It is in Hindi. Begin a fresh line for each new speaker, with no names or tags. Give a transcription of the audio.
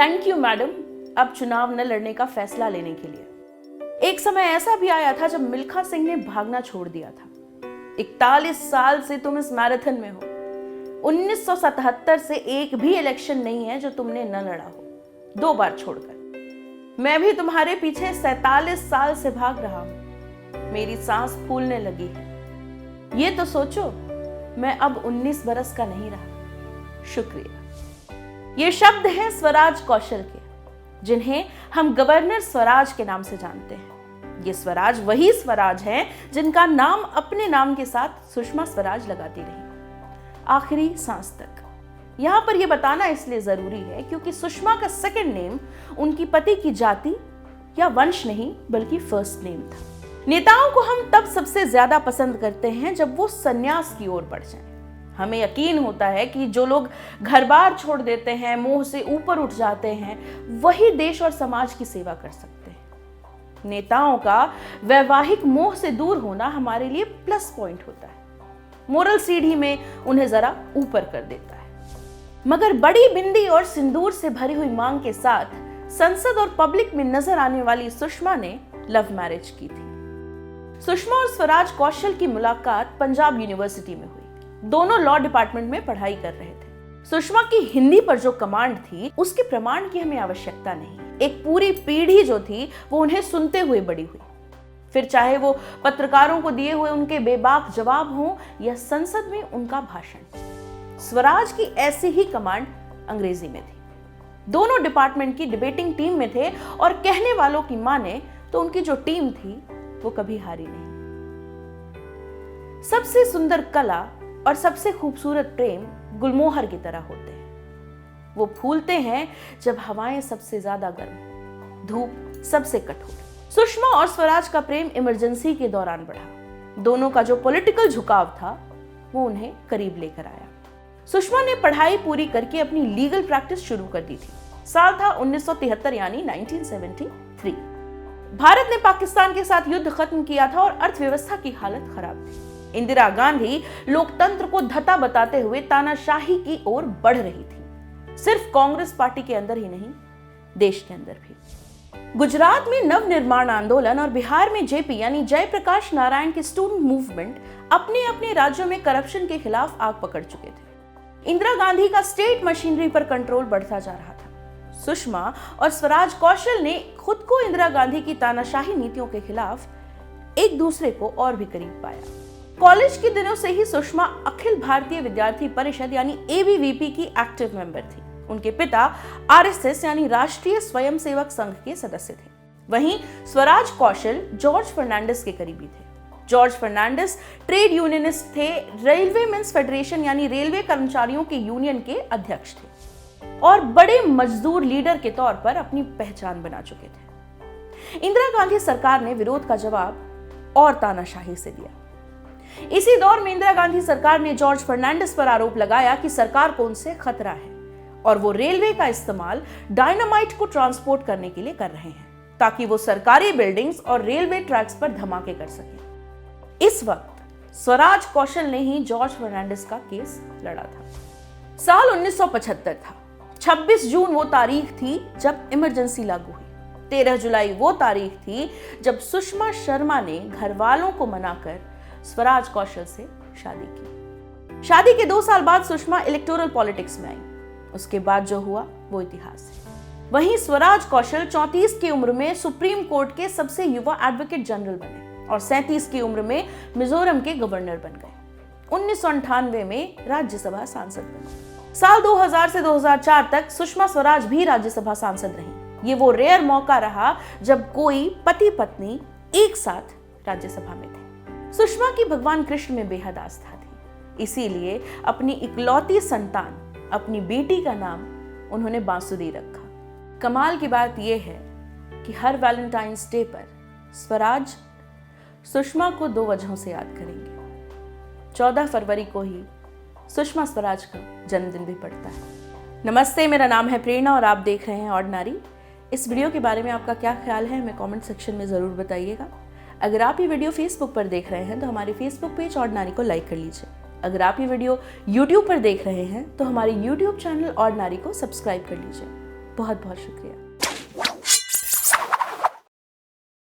थैंक यू मैडम, अब चुनाव न लड़ने का फैसला लेने के लिए। एक समय ऐसा भी आया था जब मिल्खा सिंह ने भागना छोड़ दिया था। 41 साल से तुम इस मैराथन में हो। 1977 से एक भी इलेक्शन नहीं है जो तुमने न लड़ा हो, 2 बार छोड़कर। मैं भी तुम्हारे पीछे 47 साल से भाग रहा हूं। मेरी सांस फूलने लगी है। ये तो सोचो, मैं अब 19 बरस का नहीं रहा। शुक्रिया। ये शब्द हैं स्वराज कौशल के, जिन्हें हम गवर्नर स्वराज के नाम से जानते हैं। ये स्वराज वही स्वराज हैं जिनका नाम अपने नाम के साथ सुषमा स्वराज लगाती रही, आखिरी सांस तक। यहां पर यह बताना इसलिए जरूरी है क्योंकि सुषमा का सेकंड नेम उनकी पति की जाति या वंश नहीं बल्कि फर्स्ट नेम था। नेताओं को हम तब सबसे ज्यादा पसंद करते हैं जब वो संन्यास की ओर बढ़ जाएं। हमें यकीन होता है कि जो लोग घर बार छोड़ देते हैं, मोह से ऊपर उठ जाते हैं, वही देश और समाज की सेवा कर सकते हैं। नेताओं का वैवाहिक मोह से दूर होना हमारे लिए प्लस पॉइंट होता है, मोरल सीढ़ी में उन्हें जरा ऊपर कर देता है। मगर बड़ी बिंदी और सिंदूर से भरी हुई मांग के साथ संसद और पब्लिक में नजर आने वाली सुषमा ने लव मैरिज की थी। सुषमा और स्वराज कौशल की मुलाकात पंजाब यूनिवर्सिटी में हुई। दोनों लॉ डिपार्टमेंट में पढ़ाई कर रहे थे। सुषमा की हिंदी पर जो कमांड थी उसके प्रमाण की हमें आवश्यकता नहीं। एक पूरी पीढ़ी जो थी वो उन्हें सुनते हुए बड़ी हुई, फिर चाहे वो पत्रकारों को दिए हुए उनके बेबाक जवाब हों या संसद में उनका भाषण। स्वराज की ऐसी ही कमांड अंग्रेजी में थी। दोनों डिपार्टमेंट की डिबेटिंग टीम में थे और कहने वालों की माने तो उनकी जो टीम थी वो कभी हारी नहीं। सबसे सुंदर कला और सबसे खूबसूरत प्रेम गुलमोहर की तरह होते हैं। वो फूलते हैं जब हवाएं सबसे ज्यादा गर्म, धूप सबसे कठोर। सुषमा और स्वराज का प्रेम इमरजेंसी के दौरान बढ़ा। दोनों का जो पॉलिटिकल झुकाव था वो उन्हें करीब लेकर आया। सुषमा ने पढ़ाई पूरी करके अपनी लीगल प्रैक्टिस शुरू कर दी थी। साल था 1973 यानी 1973। भारत ने पाकिस्तान के साथ युद्ध खत्म किया था और अर्थव्यवस्था की हालत खराब थी। इंदिरा गांधी लोकतंत्र को धता बताते हुए तानाशाही की ओर बढ़ रही थी, सिर्फ कांग्रेस पार्टी के अंदर ही नहीं, देश के अंदर भी। गुजरात में नवनिर्माण आंदोलन और बिहार में जेपी यानी जयप्रकाश नारायण की स्टूडेंट मूवमेंट अपने अपने राज्यों में करप्शन के खिलाफ आग पकड़ चुके थे। इंदिरा गांधी का स्टेट मशीनरी पर कंट्रोल बढ़ता जा रहा था। सुषमा और स्वराज कौशल ने खुद को इंदिरा गांधी की तानाशाही नीतियों के खिलाफ एक दूसरे को और भी करीब पाया। कॉलेज के दिनों से ही सुषमा अखिल भारतीय विद्यार्थी परिषद यानी एबीवीपी की एक्टिव मेंबर थी। उनके पिता आरएसएस यानी राष्ट्रीय स्वयंसेवक संघ के सदस्य थे। वहीं स्वराज कौशल जॉर्ज फर्नांडिस के करीबी थे। जॉर्ज फर्नांडिस ट्रेड यूनियनिस्ट थे, रेलवे मेंस फेडरेशन यानी रेलवे कर्मचारियों के यूनियन के अध्यक्ष थे और बड़े मजदूर लीडर के तौर पर अपनी पहचान बना चुके थे। इंदिरा गांधी सरकार ने विरोध का जवाब और तानाशाही से दिया। इसी दौर में इंदिरा गांधी सरकार ने जॉर्ज फर्नांडिस पर आरोप लगाया कि सरकार को उनसे खतरा है और वो रेलवे का इस्तेमाल डायनामाइट को ट्रांसपोर्ट करने के लिए कर रहे हैं ताकि वो सरकारी बिल्डिंग्स और रेलवे ट्रैक्स पर धमाके कर सके। इस वक्त स्वराज कौशल ने ही जॉर्ज फर्नांडिस का केस लड़ा था। साल 1975 था। 26 जून वो तारीख थी जब इमरजेंसी लागू हुई। 13 जुलाई वो तारीख थी जब सुषमा शर्मा ने घर वालों को मनाकर स्वराज कौशल से शादी की। शादी के 2 साल बाद सुषमा इलेक्टोरल पॉलिटिक्स में आई। उसके बाद जो हुआ वो इतिहास है। वहीं स्वराज कौशल 34 की उम्र में सुप्रीम कोर्ट के सबसे युवा एडवोकेट जनरल बने और 37 की उम्र में मिजोरम के गवर्नर बन गए। 1998 में राज्यसभा सांसद बने। साल 2000 से 2004 तक सुषमा स्वराज भी राज्यसभा सांसद रहीं। ये वो रेयर मौका रहा जब कोई पति पत्नी एक साथ राज्यसभा में थे। सुषमा की भगवान कृष्ण में बेहद आस्था थी, इसीलिए अपनी इकलौती संतान, अपनी बेटी का नाम उन्होंने बांसुरी रखा। कमाल की बात यह है कि हर वैलेंटाइंस डे पर स्वराज सुषमा को 2 वजहों से याद करेंगे। 14 फरवरी को ही सुषमा स्वराज का जन्मदिन भी पड़ता है। नमस्ते, मेरा नाम है प्रेरणा और आप देख रहे हैं ऑर्डिनरी। इस वीडियो के बारे में आपका क्या ख्याल है हमें कमेंट सेक्शन में ज़रूर बताइएगा। अगर आप ये वीडियो फेसबुक पर देख रहे हैं तो हमारे फेसबुक पेज ऑर्डिनरी को लाइक कर लीजिए। अगर आप ये वीडियो यूट्यूब पर देख रहे हैं तो हमारे यूट्यूब चैनल ऑर्डिनरी को सब्सक्राइब कर लीजिए। बहुत बहुत शुक्रिया।